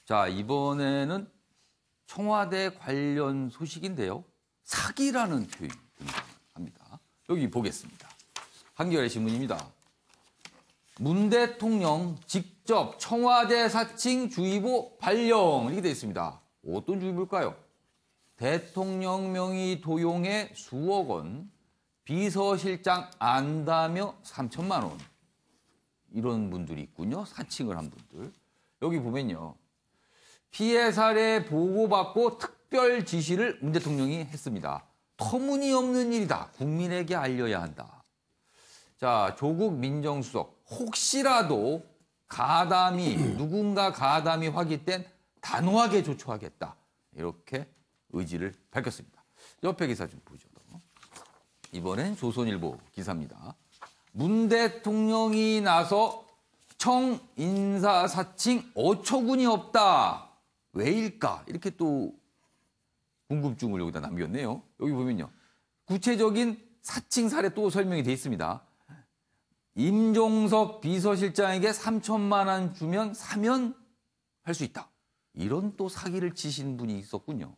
자, 이번에는 청와대 관련 소식인데요. 사기라는 표현이 등장합니다. 여기 보겠습니다. 한겨레 신문입니다. 문 대통령 직접 청와대 사칭 주의보 발령 이렇게 되어 있습니다. 어떤 주의보일까요? 대통령 명의 도용에 수억 원, 비서실장 안다며 3천만 원. 이런 분들이 있군요. 사칭을 한 분들. 여기 보면요. 피해 사례 보고받고 특별 지시를 문 대통령이 했습니다. 터무니없는 일이다. 국민에게 알려야 한다. 자, 조국 민정수석. 혹시라도 누군가 가담이 확인된 단호하게 조처하겠다. 이렇게 의지를 밝혔습니다. 옆에 기사 좀 보죠. 이번엔 조선일보 기사입니다. 문 대통령이 나서 청 인사 사칭 어처구니 없다. 왜일까? 이렇게 또 궁금증을 여기다 남겼네요. 여기 보면요. 구체적인 사칭 사례 또 설명이 돼 있습니다. 임종석 비서실장에게 3천만 원 주면 사면 할 수 있다. 이런 또 사기를 치신 분이 있었군요.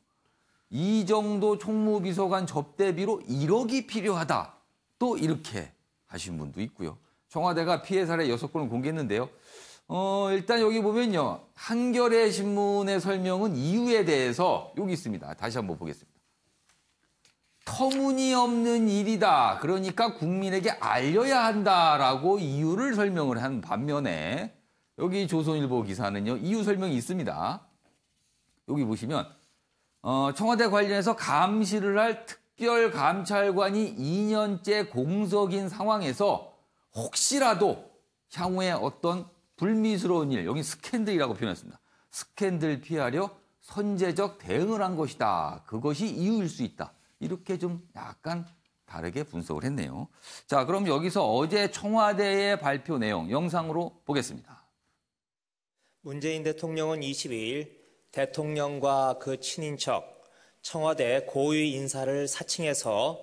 이정도 총무비서관 접대비로 1억이 필요하다. 또 이렇게 하신 분도 있고요. 청와대가 피해 사례 6건을 공개했는데요. 일단 여기 보면요. 한겨레 신문의 설명은 이유에 대해서 여기 있습니다. 다시 한번 보겠습니다. 터무니없는 일이다. 그러니까 국민에게 알려야 한다라고 이유를 설명을 한 반면에 여기 조선일보 기사는요. 이유 설명이 있습니다. 여기 보시면 청와대 관련해서 감시를 할 특별감찰관이 2년째 공석인 상황에서 혹시라도 향후에 어떤 불미스러운 일, 여기 스캔들이라고 표현했습니다. 스캔들 피하려 선제적 대응을 한 것이다. 그것이 이유일 수 있다. 이렇게 좀 약간 다르게 분석을 했네요. 자, 그럼 여기서 어제 청와대의 발표 내용 영상으로 보겠습니다. 문재인 대통령은 22일 대통령과 그 친인척 청와대 고위 인사를 사칭해서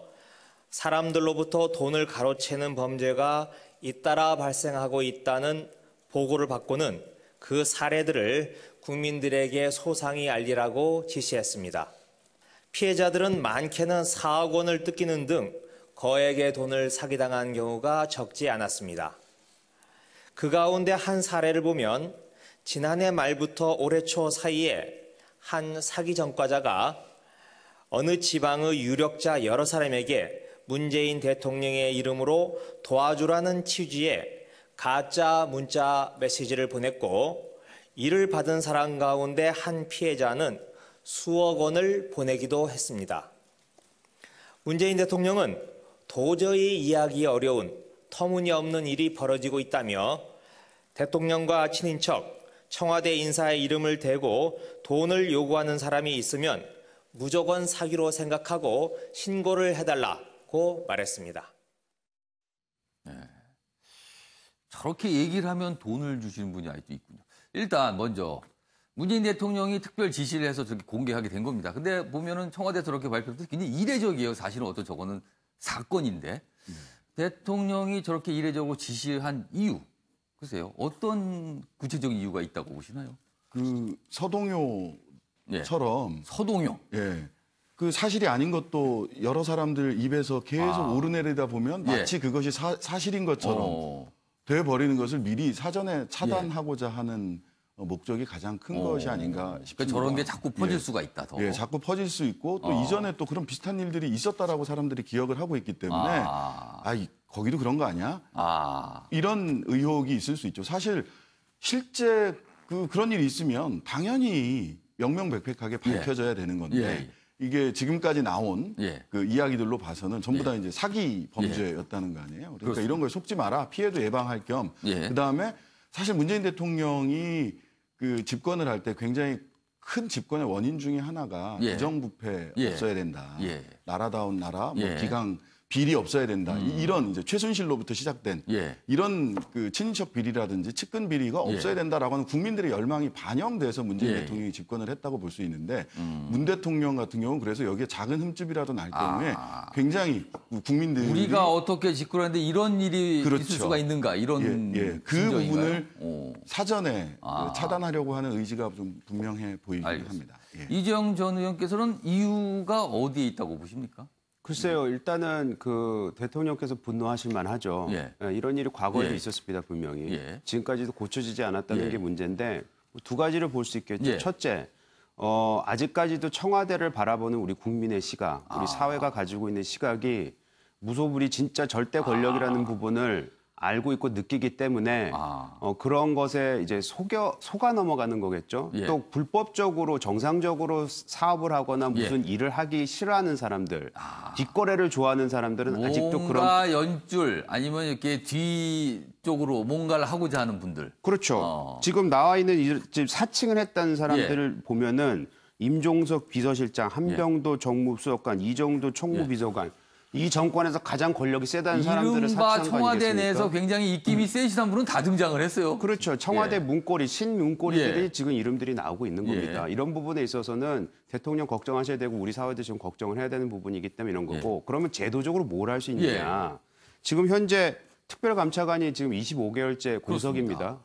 사람들로부터 돈을 가로채는 범죄가 잇따라 발생하고 있다는 보고를 받고는 그 사례들을 국민들에게 소상히 알리라고 지시했습니다. 피해자들은 많게는 4억 원을 뜯기는 등 거액의 돈을 사기당한 경우가 적지 않았습니다. 그 가운데 한 사례를 보면 지난해 말부터 올해 초 사이에 한 사기 전과자가 어느 지방의 유력자 여러 사람에게 문재인 대통령의 이름으로 도와주라는 취지의 가짜 문자 메시지를 보냈고 이를 받은 사람 가운데 한 피해자는 수억 원을 보내기도 했습니다. 문재인 대통령은 도저히 이해하기 어려운 터무니없는 일이 벌어지고 있다며 대통령과 친인척 청와대 인사의 이름을 대고 돈을 요구하는 사람이 있으면 무조건 사기로 생각하고 신고를 해달라고 말했습니다. 네. 저렇게 얘기를 하면 돈을 주시는 분이 아직도 있군요. 일단 먼저 문재인 대통령이 특별 지시를 해서 저렇게 공개하게 된 겁니다. 근데 보면은 청와대에서 저렇게 발표했을 때 굉장히 이례적이에요. 사실은 어떤 저거는 사건인데 대통령이 저렇게 이례적으로 지시한 이유 글쎄요. 어떤 구체적인 이유가 있다고 보시나요? 그 서동요처럼 서동요. 예. 그 사실이 아닌 것도 여러 사람들 입에서 계속 오르내리다 보면 마치 그것이 사실인 것처럼 돼 버리는 것을 미리 사전에 차단하고자 하는 목적이 가장 큰 것이 아닌가 싶습니다. 그러니까 저런 게 자꾸 퍼질 수가 있다. 더. 예, 자꾸 퍼질 수 있고 또 이전에 또 그런 비슷한 일들이 있었다라고 사람들이 기억을 하고 있기 때문에 거기도 그런 거 아니야? 이런 의혹이 있을 수 있죠. 사실 실제 그런 일이 있으면 당연히 명명백백하게 밝혀져야 되는 건데 이게 지금까지 나온 그 이야기들로 봐서는 전부 다 이제 사기 범죄였다는 거 아니에요. 그러니까 그렇습니다. 이런 걸 속지 마라. 피해도 예방할 겸 그다음에 사실 문재인 대통령이 그 집권을 할 때 굉장히 큰 집권의 원인 중에 하나가 부정부패 없어야 된다. 나라다운 나라, 기강 비리 없어야 된다. 이런 이제 최순실로부터 시작된 예. 이런 그 친인척 비리라든지 측근 비리가 없어야 된다라고 하는 국민들의 열망이 반영돼서 문재인 예. 대통령이 집권을 했다고 볼 수 있는데 문 대통령 같은 경우는 그래서 여기에 작은 흠집이라도 날 경우에 굉장히 국민들이 우리가 어떻게 집권하는데 이런 일이 그렇죠. 있을 수가 있는가 이런 그 심정인가요? 부분을 오. 사전에 차단하려고 하는 의지가 좀 분명해 보이긴 합니다. 예. 이재용 전 의원께서는 이유가 어디에 있다고 보십니까? 글쎄요, 일단은 그 대통령께서 분노하실 만하죠. 예. 이런 일이 과거에도 예. 있었습니다, 분명히. 예. 지금까지도 고쳐지지 않았다는 예. 게 문제인데 두 가지를 볼 수 있겠죠. 예. 첫째, 아직까지도 청와대를 바라보는 우리 국민의 시각, 우리 사회가 가지고 있는 시각이 무소불위 진짜 절대 권력이라는 부분을 알고 있고 느끼기 때문에 그런 것에 이제 속아 넘어가는 거겠죠. 예. 또 불법적으로 정상적으로 사업을 하거나 무슨 일을 하기 싫어하는 사람들, 뒷거래를 좋아하는 사람들은 아직도 뭔가 연줄 아니면 이렇게 뒤쪽으로 뭔가를 하고자 하는 분들. 그렇죠. 지금 나와 있는 지금 사칭을 했다는 사람들을 보면은 임종석 비서실장, 한병도 정무수석관, 이정도 총무비서관 이 정권에서 가장 권력이 세다는 사람들을 이른바 사칭한 거 청와대 아니겠습니까? 내에서 굉장히 입김이 세시한 분은 다 등장을 했어요. 그렇죠. 청와대 문고리, 신문고리들이 예. 지금 이름들이 나오고 있는 겁니다. 이런 부분에 있어서는 대통령 걱정하셔야 되고 우리 사회도 지금 걱정을 해야 되는 부분이기 때문에 이런 거고 그러면 제도적으로 뭘 할 수 있느냐. 지금 현재 특별감찰관이 지금 25개월째 공석입니다.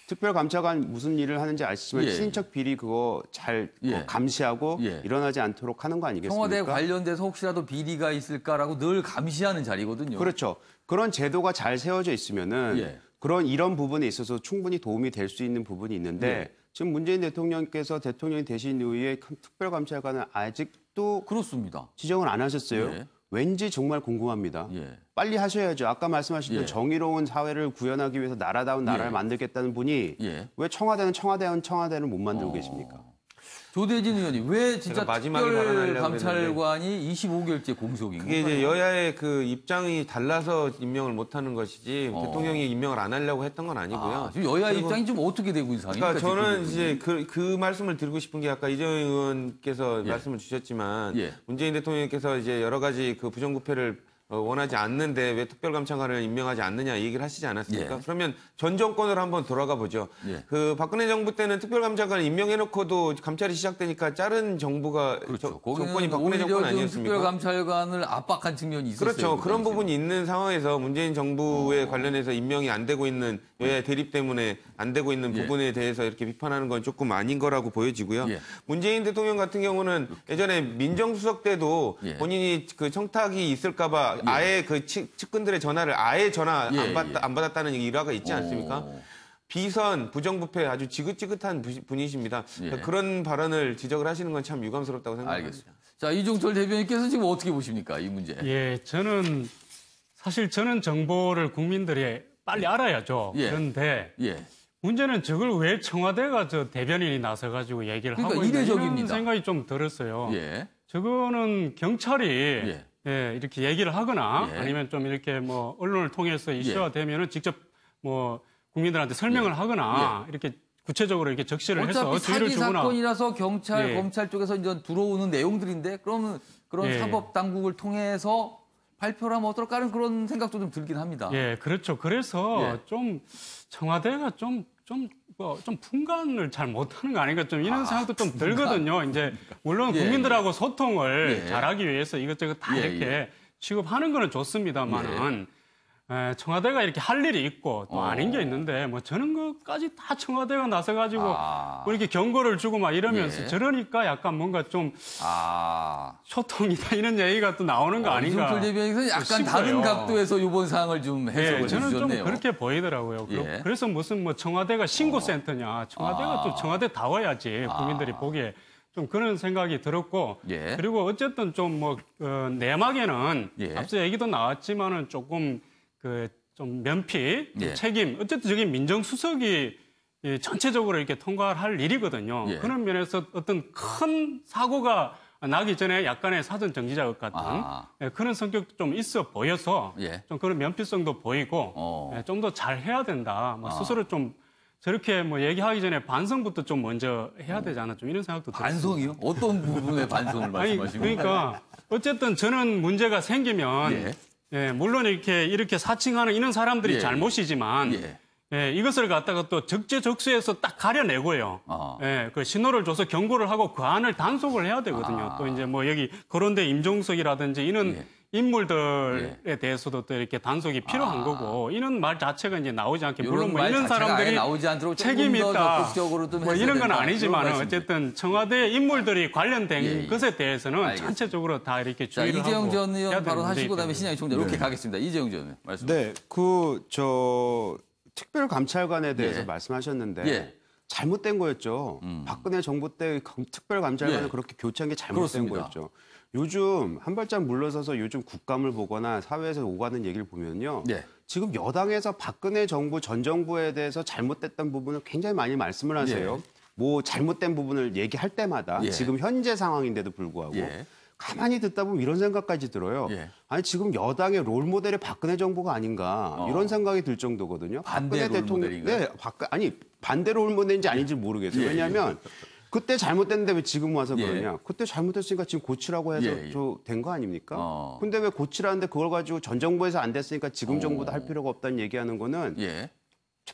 특별감찰관 무슨 일을 하는지 아시지만 친인척 비리 그거 잘 감시하고 일어나지 않도록 하는 거 아니겠습니까? 청와대 관련돼서 혹시라도 비리가 있을까라고 늘 감시하는 자리거든요. 그렇죠. 그런 제도가 잘 세워져 있으면은 이런 부분에 있어서 충분히 도움이 될 수 있는 부분이 있는데 지금 문재인 대통령께서 대통령이 되신 이후에 특별감찰관을 아직도 그렇습니다. 지정을 안 하셨어요. 왠지 정말 궁금합니다. 빨리 하셔야죠. 아까 말씀하신 대로 정의로운 사회를 구현하기 위해서 나라다운 나라를 만들겠다는 분이 왜 청와대는 못 만들고 계십니까? 조대진 의원이 왜 진짜 마지막에 발언하려고 특별감찰관이 25개월째 공석인 그게 건가요? 이제 여야의 그 입장이 달라서 임명을 못하는 것이지 대통령이 임명을 안 하려고 했던 건 아니고요. 지금 여야 입장이 좀 어떻게 되고 있는 상황입니까? 그러니까 저는 지금 이제 그 말씀을 드리고 싶은 게 아까 이재용 의원께서 말씀을 주셨지만 문재인 대통령께서 이제 여러 가지 그 부정부패를 원하지 않는데 왜 특별감찰관을 임명하지 않느냐 이 얘기를 하시지 않았습니까? 그러면 전 정권으로 한번 돌아가 보죠. 그 박근혜 정부 때는 특별감찰관을 임명해놓고도 감찰이 시작되니까 자른 정부가 정권이 박근혜 정권 아니었습니까? 특별감찰관을 압박한 측면이 있었어요. 그렇죠. 그런 당시에는. 부분이 있는 상황에서 문재인 정부에 관련해서 임명이 안 되고 있는 여야 대립 때문에 안 되고 있는 부분에 대해서 이렇게 비판하는 건 조금 아닌 거라고 보여지고요. 문재인 대통령 같은 경우는 예전에 민정수석 때도 본인이 그 청탁이 있을까봐 아예 그 측근들의 전화를 아예 전화 안 받았다는 일화가 있지 않습니까? 비선, 부정부패 아주 지긋지긋한 분이십니다. 그런 발언을 지적을 하시는 건 참 유감스럽다고 생각합니다. 알겠습니다. 자, 이종철 대변인께서 지금 어떻게 보십니까, 이 문제? 사실 저는 정보를 국민들이 빨리 알아야죠. 그런데 문제는 저걸 왜 청와대가 대변인이 나서가지고 얘기를 하고 있나 이런 생각이 좀 들었어요. 저거는 경찰이 이렇게 얘기를 하거나 아니면 좀 이렇게 뭐 언론을 통해서 이슈화 되면은 직접 뭐 국민들한테 설명을 하거나 이렇게 구체적으로 이렇게 적시를 해서 어차피 주의를 사기 주거나. 사건이라서 경찰, 검찰 쪽에서 이제 들어오는 내용들인데 그러면 그런 사법 당국을 통해서 발표를 하면 어떨까 하는 그런 생각도 좀 들긴 합니다. 그렇죠. 그래서 좀 청와대가 좀 분간을 잘 못하는 거 아닌가 좀 이런 생각도 좀 들거든요. 이제 물론 국민들하고 소통을 잘하기 위해서 이것저것 다 이렇게 취급하는 거는 좋습니다만은 청와대가 이렇게 할 일이 있고 또 아닌 게 있는데 뭐 저는 것까지 다 청와대가 나서가지고 뭐 이렇게 경고를 주고 막 이러면서 저러니까 약간 뭔가 좀 소통이다 이런 얘기가 또 나오는 거 아닌가. 이종철 대변인께서 약간 싶어요. 다른 각도에서 이번 사항을 좀 해석을 저는 해주셨네요. 좀 그렇게 보이더라고요. 그래서 무슨 뭐 청와대가 신고센터냐. 청와대가 또 청와대다워야지 국민들이 보기에 좀 그런 생각이 들었고 그리고 어쨌든 좀 뭐 내막에는 앞서 얘기도 나왔지만은 조금 좀 면피, 책임, 어쨌든 저게 민정수석이 전체적으로 이렇게 통과할 일이거든요. 그런 면에서 어떤 큰 사고가 나기 전에 약간의 사전 정지 작업 같은 그런 성격도 좀 있어 보여서 좀 그런 면피성도 보이고 좀 더 잘 해야 된다. 뭐 스스로 좀 저렇게 뭐 얘기하기 전에 반성부터 좀 먼저 해야 되지 않나 좀 이런 생각도 들어요. 반성이요? 어떤 부분의 반성을 말씀하시는 거예요? 그러니까 어쨌든 저는 문제가 생기면 물론 이렇게 사칭하는 이런 사람들이 잘못이지만 이것을 갖다가 또 적재적소에서 딱 가려내고요. 그 신호를 줘서 경고를 하고 그 안을 단속을 해야 되거든요. 또 이제 뭐 여기 거론대 임종석이라든지 이런 인물들에 대해서도 또 이렇게 단속이 필요한 거고 이런 말 자체가 이제 나오지 않게 물론 뭐 이런 사람들이 나오지 않도록 책임이 있다 적극적으로 좀 뭐 이런 건 된다. 아니지만 어쨌든 청와대 인물들이 관련된 것에 대해서는 알겠습니다. 전체적으로 다 이렇게 자, 주의를 이재용 하고 전 해야 의원 되는 발언하시고 그다음에 문제이기 신장희 총장 이렇게 가겠습니다. 이재용 전 의원 말씀. 네, 특별감찰관에 대해서 말씀하셨는데 잘못된 거였죠. 박근혜 정부 때 특별감찰관을 그렇게 교체한 게 잘못된 거였죠. 요즘 한 발짝 물러서서 요즘 국감을 보거나 사회에서 오가는 얘기를 보면요. 지금 여당에서 박근혜 정부 전 정부에 대해서 잘못됐던 부분을 굉장히 많이 말씀을 하세요. 뭐 잘못된 부분을 얘기할 때마다 지금 현재 상황인데도 불구하고 가만히 듣다 보면 이런 생각까지 들어요. 아니 지금 여당의 롤 모델이 박근혜 정부가 아닌가 이런 생각이 들 정도거든요. 반대 롤 모델인가요? 아니 반대 롤 모델인지 아닌지 모르겠어요. 왜냐하면 그때 잘못됐는데 왜 지금 와서 그러냐. 그때 잘못됐으니까 지금 고치라고 해서 된 거 아닙니까? 근데 왜 고치라는데 그걸 가지고 전 정부에서 안 됐으니까 지금 정부도 할 필요가 없다는 얘기하는 거는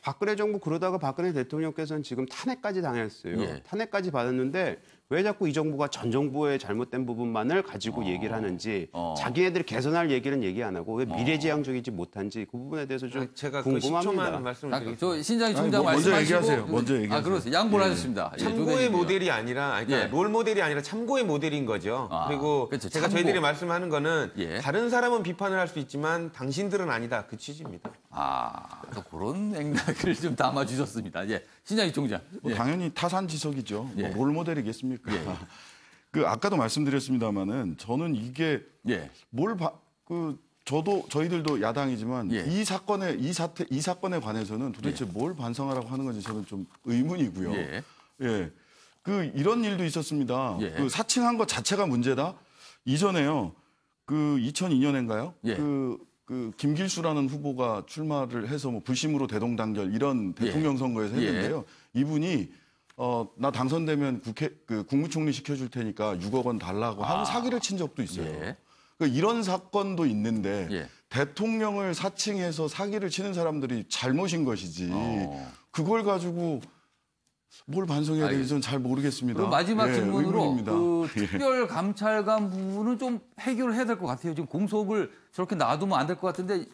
박근혜 정부 그러다가 박근혜 대통령께서는 지금 탄핵까지 당했어요. 탄핵까지 받았는데 왜 자꾸 이 정부가 전 정부의 잘못된 부분만을 가지고 얘기를 하는지 자기네들이 개선할 얘기는 얘기 안 하고 왜 미래지향적이지 못한지 그 부분에 대해서 좀 제가 궁금합니다. 10초만 말씀을 드리겠습니다. 저 신장희 총장 먼저 말씀하시고 얘기하세요. 먼저 얘기하세요. 그렇습니다. 양보를 하셨습니다. 참고의 모델이 아니라 그러니까 롤 모델이 아니라 참고의 모델인 거죠. 그리고 그렇죠. 제가 참고. 저희들이 말씀하는 거는 다른 사람은 비판을 할 수 있지만 당신들은 아니다. 그 취지입니다. 또 그런 맥락을 좀 담아 주셨습니다. 신장희 총장. 뭐 당연히 타산지석이죠. 뭐 롤 모델이겠습니까? 그 아까도 말씀드렸습니다마는 저는 이게 저희들도 야당이지만 이 사건에 관해서는 도대체 뭘 반성하라고 하는 건지 저는 좀 의문이고요. 그 이런 일도 있었습니다. 그 사칭한 것 자체가 문제다. 이전에요. 그 2002년인가요? 그 김길수라는 후보가 출마를 해서 뭐 불심으로 대동단결 이런 대통령 선거에서 했는데요. 이분이 나 당선되면 국무총리 시켜줄 테니까 6억 원 달라고 하고 사기를 친 적도 있어요. 그러니까 이런 사건도 있는데 대통령을 사칭해서 사기를 치는 사람들이 잘못인 것이지 그걸 가지고 뭘 반성해야 되는지 저는 잘 모르겠습니다. 그럼 마지막 질문으로 의문입니다. 그 특별감찰관 부분은 좀 해결을 해야 될 것 같아요. 지금 공석을 저렇게 놔두면 안 될 것 같은데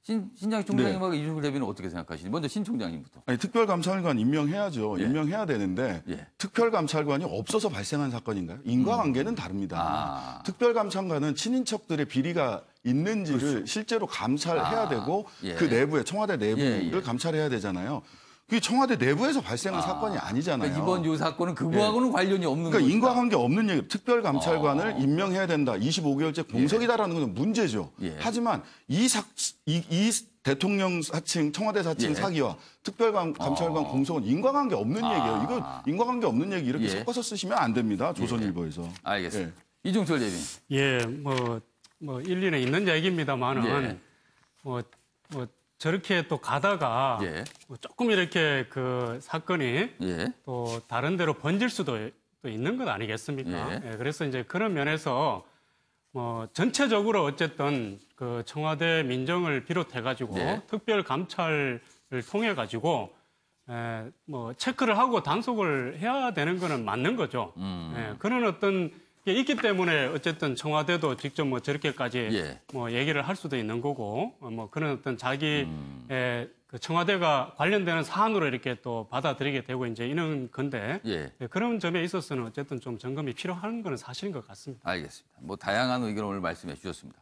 신장희 총장님하고 이준석 대변인 어떻게 생각하시니? 먼저 신 총장님부터. 아니, 특별감찰관 임명해야죠. 임명해야 되는데 특별감찰관이 없어서 발생한 사건인가요? 인과관계는 다릅니다. 특별감찰관은 친인척들의 비리가 있는지를 실제로 감찰해야 되고 그 내부에 청와대 내부를 감찰해야 되잖아요. 그게 청와대 내부에서 발생한 사건이 아니잖아요. 그러니까 이번 요 사건은 그거하고는 관련이 없는 그러니까 거죠. 인과관계 없는 얘기. 특별감찰관을 임명해야 된다. 25개월째 공석이다라는 것은 문제죠. 하지만 이 대통령 사칭, 청와대 사칭 사기와 특별감찰관 공석은 인과관계 없는 얘기예요. 이거 인과관계 없는 얘기 이렇게 섞어서 쓰시면 안 됩니다. 조선일보에서. 알겠습니다. 이종철 대변인. 뭐 일리는 있는 얘기입니다만은 저렇게 또 가다가 조금 이렇게 그 사건이 또 다른 데로 번질 수도 또 있는 것 아니겠습니까? 그래서 이제 그런 면에서 전체적으로 어쨌든 그 청와대 민정을 비롯해가지고 특별 감찰을 통해가지고 체크를 하고 단속을 해야 되는 거는 맞는 거죠. 그런 어떤 게 있기 때문에 어쨌든 청와대도 직접 저렇게까지 얘기를 할 수도 있는 거고 그런 어떤 자기 그 청와대가 관련되는 사안으로 이렇게 또 받아들이게 되고 이제 이런 건데 그런 점에 있어서는 어쨌든 좀 점검이 필요한 거는 사실인 것 같습니다. 알겠습니다. 다양한 의견을 오늘 말씀해 주셨습니다.